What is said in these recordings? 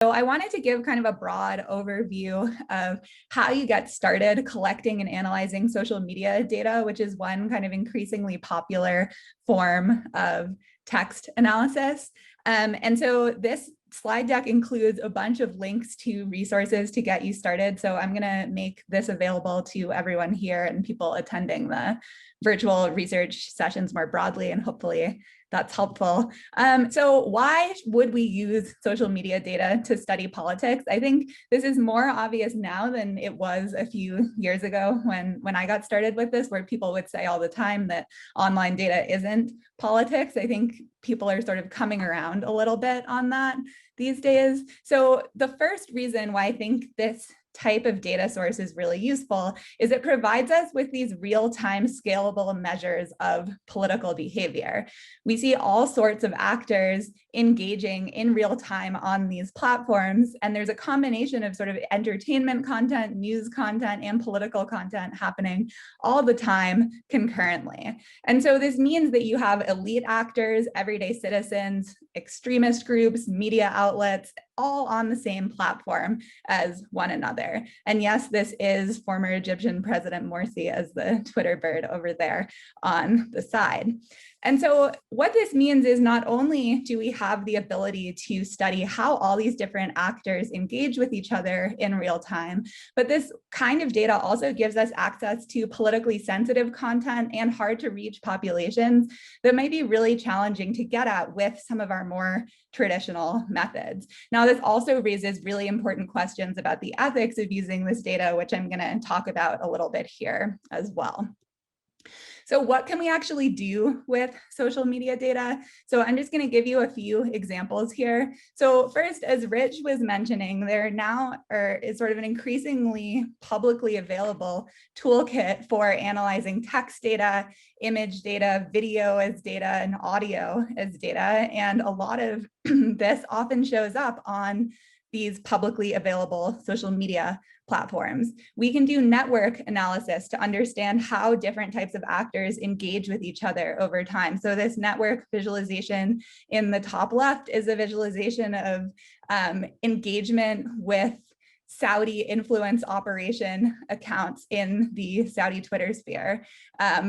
So I wanted to give kind of a broad overview of how you get started collecting and analyzing social media data, which is one kind of increasingly popular form of text analysis. And so this slide deck includes a bunch of links to resources to get you started. So I'm going to make this available to everyone here and people attending the virtual research sessions more broadly, and hopefully that's helpful. So why would we use social media data to study politics? I think this is more obvious now than it was a few years ago when I got started with this, where people would say all the time that online data isn't politics. I think people are sort of coming around a little bit on that these days. So the first reason why I think this type of data source is really useful is it provides us with these real-time scalable measures of political behavior. We see all sorts of actors engaging in real time on these platforms, and there's a combination of sort of entertainment content, news content, and political content happening all the time concurrently. And so this means that you have elite actors, everyday citizens, extremist groups, media outlets, all on the same platform as one another. And yes, this is former Egyptian President Morsi as the Twitter bird over there on the side. And so what this means is not only do we have the ability to study how all these different actors engage with each other in real time, but this kind of data also gives us access to politically sensitive content and hard to reach populations that might be really challenging to get at with some of our more traditional methods. Now, this also raises really important questions about the ethics of using this data, which I'm going to talk about a little bit here as well. So what can we actually do with social media data? So I'm just going to give you a few examples here. So first, as Rich was mentioning, there now is sort of an increasingly publicly available toolkit for analyzing text data, image data, video as data, and audio as data. And a lot of this often shows up on these publicly available social media platforms. We can do network analysis to understand how different types of actors engage with each other over time. So this network visualization in the top left is a visualization of engagement with Saudi influence operation accounts in the Saudi Twitter sphere,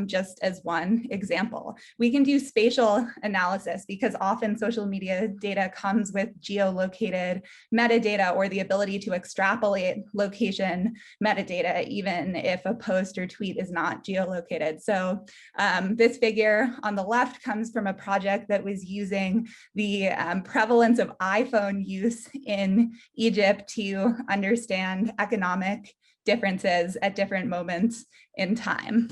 just as one example. We can do spatial analysis because often social media data comes with geolocated metadata or the ability to extrapolate location metadata, even if a post or tweet is not geolocated. So this figure on the left comes from a project that was using the prevalence of iPhone use in Egypt to understand economic differences at different moments in time.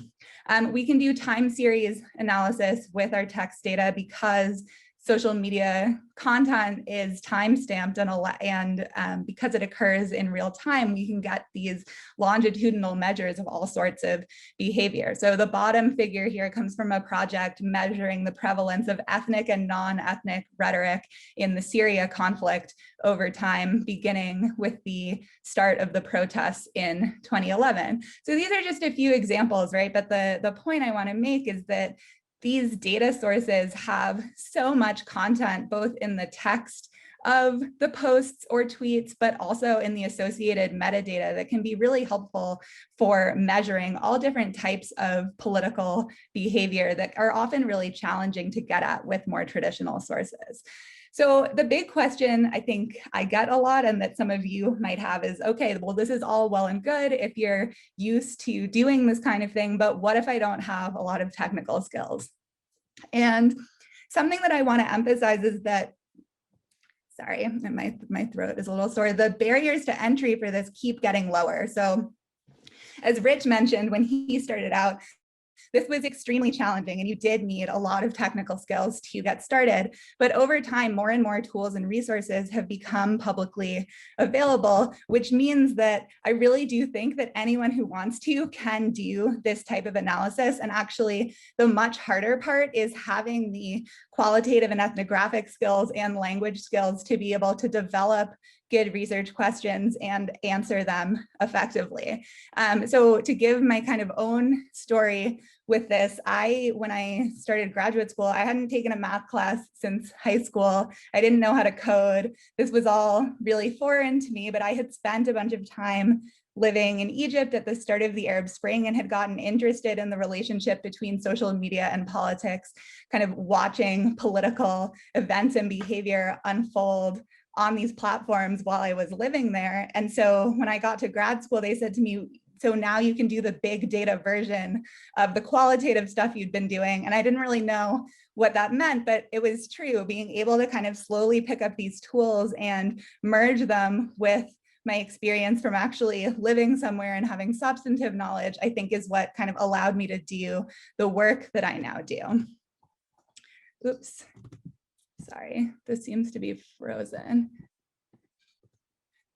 We can do time series analysis with our text data because social media content is time-stamped and because it occurs in real time, we can get these longitudinal measures of all sorts of behavior. So the bottom figure here comes from a project measuring the prevalence of ethnic and non-ethnic rhetoric in the Syria conflict over time, beginning with the start of the protests in 2011. So these are just a few examples, right? But the point I want to make is that these data sources have so much content, both in the text of the posts or tweets, but also in the associated metadata that can be really helpful for measuring all different types of political behavior that are often really challenging to get at with more traditional sources. So the big question I think I get a lot and that some of you might have is, okay, well, this is all well and good if you're used to doing this kind of thing, but what if I don't have a lot of technical skills? And something that I want to emphasize is that, sorry, my throat is a little sore, the barriers to entry for this keep getting lower. So as Rich mentioned, when he started out, this was extremely challenging and you did need a lot of technical skills to get started. But over time, more and more tools and resources have become publicly available, which means that I really do think that anyone who wants to can do this type of analysis. And actually, the much harder part is having the qualitative and ethnographic skills and language skills to be able to develop good research questions and answer them effectively. So to give my kind of own story, with this. When I started graduate school, I hadn't taken a math class since high school. I didn't know how to code. This was all really foreign to me, but I had spent a bunch of time living in Egypt at the start of the Arab Spring and had gotten interested in the relationship between social media and politics, kind of watching political events and behavior unfold on these platforms while I was living there. And so when I got to grad school, they said to me, so now you can do the big data version of the qualitative stuff you'd been doing. And I didn't really know what that meant, but it was true. Being able to kind of slowly pick up these tools and merge them with my experience from actually living somewhere and having substantive knowledge, I think is what kind of allowed me to do the work that I now do. Oops, sorry, this seems to be frozen.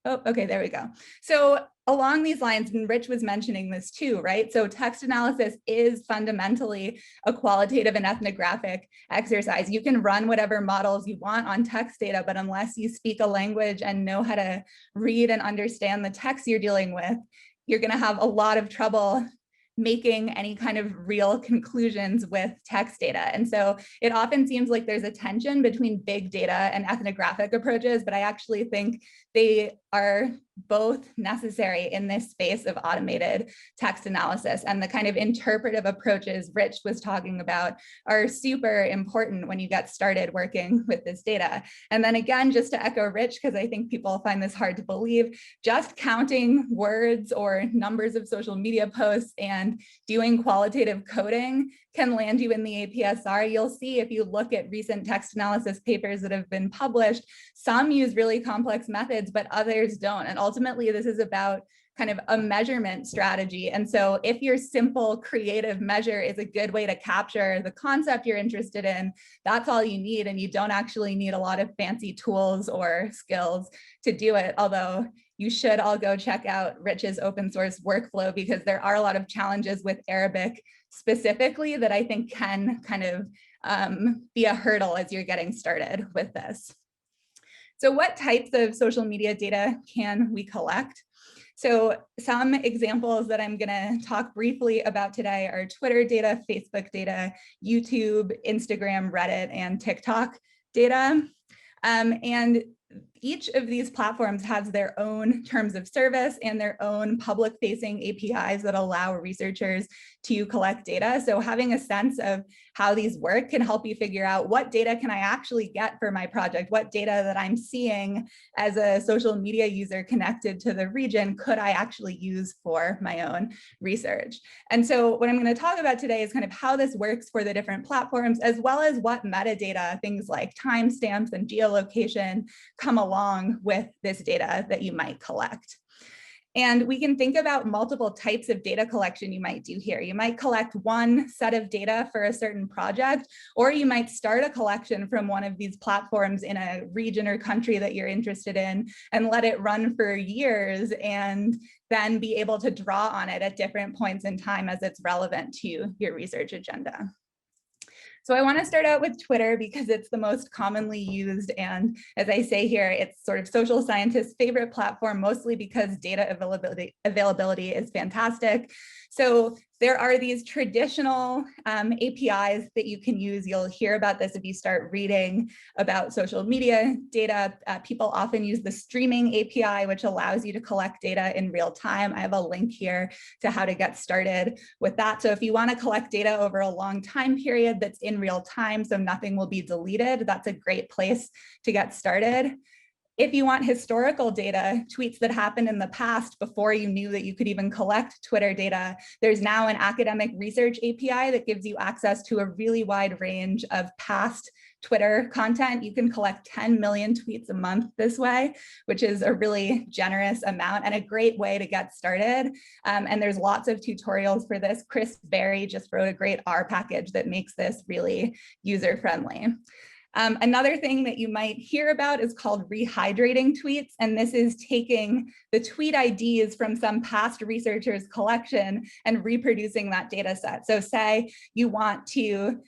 Oh, okay, there we go. So along these lines, and Rich was mentioning this too, right? So text analysis is fundamentally a qualitative and ethnographic exercise. You can run whatever models you want on text data, but unless you speak a language and know how to read and understand the text you're dealing with, you're gonna have a lot of trouble making any kind of real conclusions with text data. And so it often seems like there's a tension between big data and ethnographic approaches, but I actually think they are both necessary in this space of automated text analysis. And the kind of interpretive approaches Rich was talking about are super important when you get started working with this data. And then again, just to echo Rich, because I think people find this hard to believe, just counting words or numbers of social media posts and doing qualitative coding can land you in the APSR. You'll see if you look at recent text analysis papers that have been published, some use really complex methods, but others don't. And ultimately, this is about kind of a measurement strategy. And so if your simple creative measure is a good way to capture the concept you're interested in, that's all you need. And you don't actually need a lot of fancy tools or skills to do it. Although you should all go check out Rich's open source workflow, because there are a lot of challenges with Arabic specifically that I think can kind of be a hurdle as you're getting started with this. So what types of social media data can we collect? So some examples that I'm gonna talk briefly about today are Twitter data, Facebook data, YouTube, Instagram, Reddit, and TikTok data. And each of these platforms has their own terms of service and their own public-facing APIs that allow researchers to collect data. So having a sense of how these work can help you figure out what data can I actually get for my project, what data that I'm seeing as a social media user connected to the region could I actually use for my own research. And so what I'm going to talk about today is kind of how this works for the different platforms, as well as what metadata, things like timestamps and geolocation, come along with this data that you might collect. And we can think about multiple types of data collection you might do here. You might collect one set of data for a certain project, or you might start a collection from one of these platforms in a region or country that you're interested in and let it run for years and then be able to draw on it at different points in time as it's relevant to your research agenda. So I want to start out with Twitter because it's the most commonly used, and as I say here, it's sort of social scientists' favorite platform, mostly because data availability is fantastic. So there are these traditional APIs that you can use. You'll hear about this if you start reading about social media data. People often use the streaming API, which allows you to collect data in real time. I have a link here to how to get started with that. So if you want to collect data over a long time period that's in real time, so nothing will be deleted, that's a great place to get started. If you want historical data, tweets that happened in the past before you knew that you could even collect Twitter data, there's now an academic research API that gives you access to a really wide range of past Twitter content. You can collect 10 million tweets a month this way, which is a really generous amount and a great way to get started. And there's lots of tutorials for this. Chris Berry just wrote a great R package that makes this really user-friendly. Another thing that you might hear about is called rehydrating tweets. And this is taking the tweet IDs from some past researchers' collection and reproducing that data set. So say you want to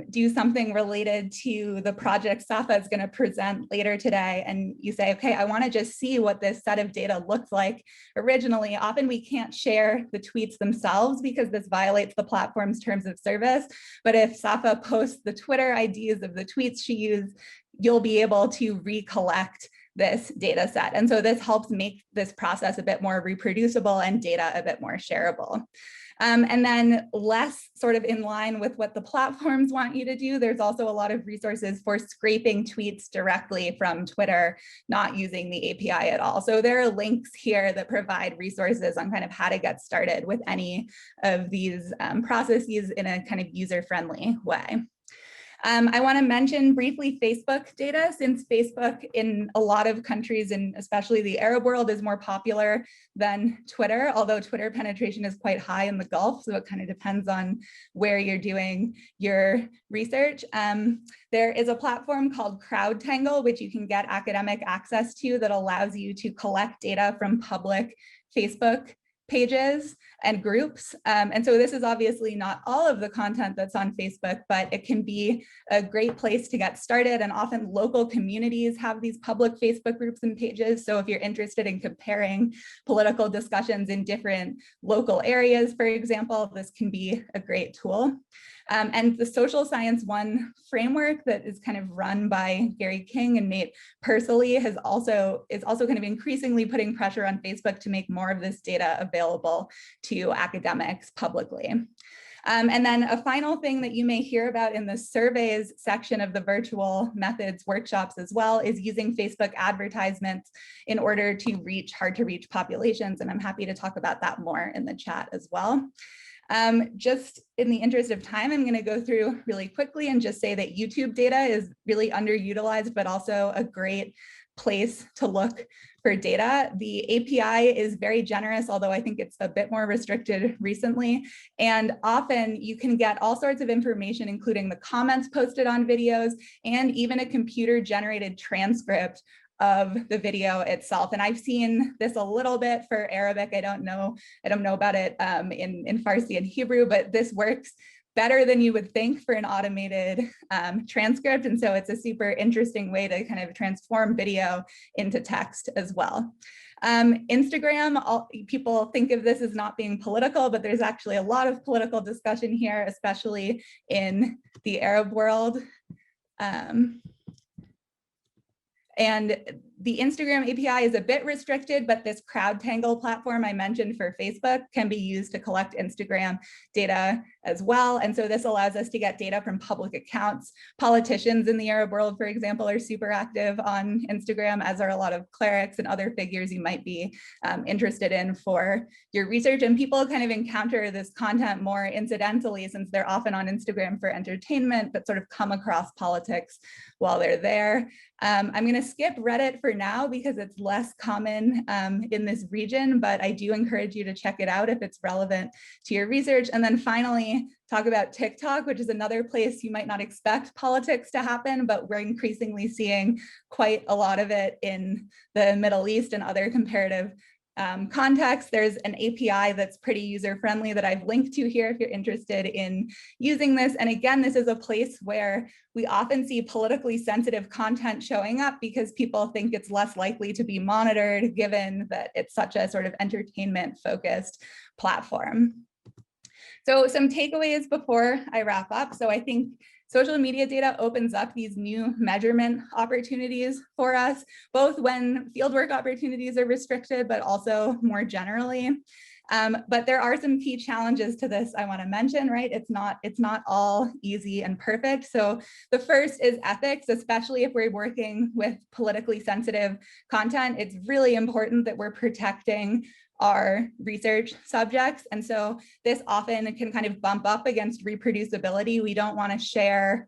do something related to the project Safa is going to present later today, and you say, okay, I want to just see what this set of data looks like originally, often we can't share the tweets themselves because this violates the platform's terms of service. But if Safa posts the Twitter IDs of the tweets she used, you'll be able to recollect this data set. And so this helps make this process a bit more reproducible and data a bit more shareable. And then less sort of in line with what the platforms want you to do, there's also a lot of resources for scraping tweets directly from Twitter, not using the API at all. So there are links here that provide resources on kind of how to get started with any of these processes in a kind of user-friendly way. I want to mention briefly Facebook data, since Facebook in a lot of countries, and especially the Arab world, is more popular than Twitter, although Twitter penetration is quite high in the Gulf, so it kind of depends on where you're doing your research. There is a platform called CrowdTangle, which you can get academic access to, that allows you to collect data from public Facebook pages and groups. And so this is obviously not all of the content that's on Facebook, but it can be a great place to get started. And often local communities have these public Facebook groups and pages. So if you're interested in comparing political discussions in different local areas, for example, this can be a great tool. And the Social Science One framework that is kind of run by Gary King and Nate Pursley is also kind of increasingly putting pressure on Facebook to make more of this data available to academics publicly. And then a final thing that you may hear about in the surveys section of the virtual methods workshops as well is using Facebook advertisements in order to reach hard to reach populations. And I'm happy to talk about that more in the chat as well. Just in the interest of time, I'm going to go through really quickly and just say that YouTube data is really underutilized, but also a great place to look for data. The API is very generous, although I think it's a bit more restricted recently. And often you can get all sorts of information, including the comments posted on videos and even a computer-generated transcript of the video itself. And I've seen this a little bit for Arabic. I don't know about it in Farsi and Hebrew, but this works better than you would think for an automated transcript. And so it's a super interesting way to kind of transform video into text as well. Instagram, people think of this as not being political, but there's actually a lot of political discussion here, especially in the Arab world. And the Instagram API is a bit restricted, but this CrowdTangle platform I mentioned for Facebook can be used to collect Instagram data as well. And so this allows us to get data from public accounts. Politicians in the Arab world, for example, are super active on Instagram, as are a lot of clerics and other figures you might be interested in for your research. And people kind of encounter this content more incidentally, since they're often on Instagram for entertainment, but sort of come across politics while they're there. I'm going to skip Reddit for now because it's less common in this region, but I do encourage you to check it out if it's relevant to your research. And then finally, talk about TikTok, which is another place you might not expect politics to happen, but we're increasingly seeing quite a lot of it in the Middle East and other comparative context. There's an API that's pretty user-friendly that I've linked to here if you're interested in using this. And again, this is a place where we often see politically sensitive content showing up because people think it's less likely to be monitored, given that it's such a sort of entertainment-focused platform. So some takeaways before I wrap up. So I think social media data opens up these new measurement opportunities for us, both when fieldwork opportunities are restricted, but also more generally. But there are some key challenges to this I want to mention, right? It's not all easy and perfect. So the first is ethics, especially if we're working with politically sensitive content. It's really important that we're protecting our research subjects. And so this often can kind of bump up against reproducibility. We don't want to share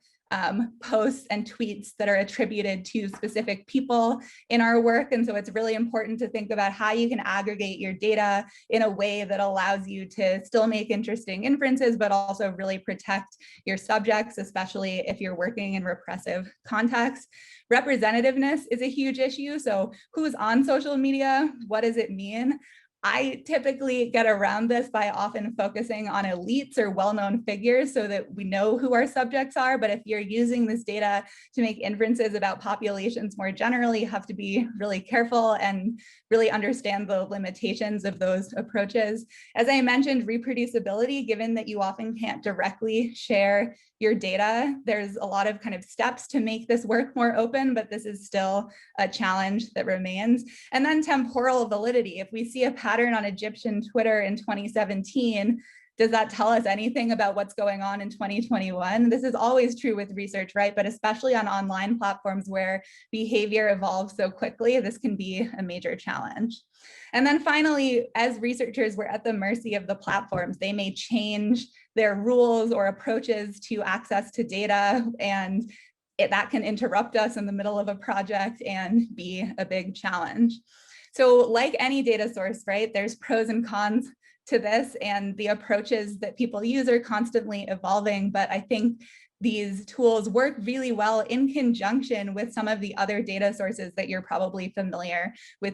posts and tweets that are attributed to specific people in our work. And so it's really important to think about how you can aggregate your data in a way that allows you to still make interesting inferences, but also really protect your subjects, especially if you're working in repressive contexts. Representativeness is a huge issue. So who's on social media? What does it mean? I typically get around this by often focusing on elites or well-known figures so that we know who our subjects are. But if you're using this data to make inferences about populations more generally, you have to be really careful and really understand the limitations of those approaches. As I mentioned, reproducibility, given that you often can't directly share your data, there's a lot of kind of steps to make this work more open, but this is still a challenge that remains. And then temporal validity. If we see a pattern on Egyptian Twitter in 2017, does that tell us anything about what's going on in 2021? This is always true with research, right? But especially on online platforms where behavior evolves so quickly, this can be a major challenge. And then finally, as researchers, we're at the mercy of the platforms. They may change their rules or approaches to access to data, and that can interrupt us in the middle of a project and be a big challenge. So like any data source, right, there's pros and cons to this, and the approaches that people use are constantly evolving. But I think these tools work really well in conjunction with some of the other data sources that you're probably familiar with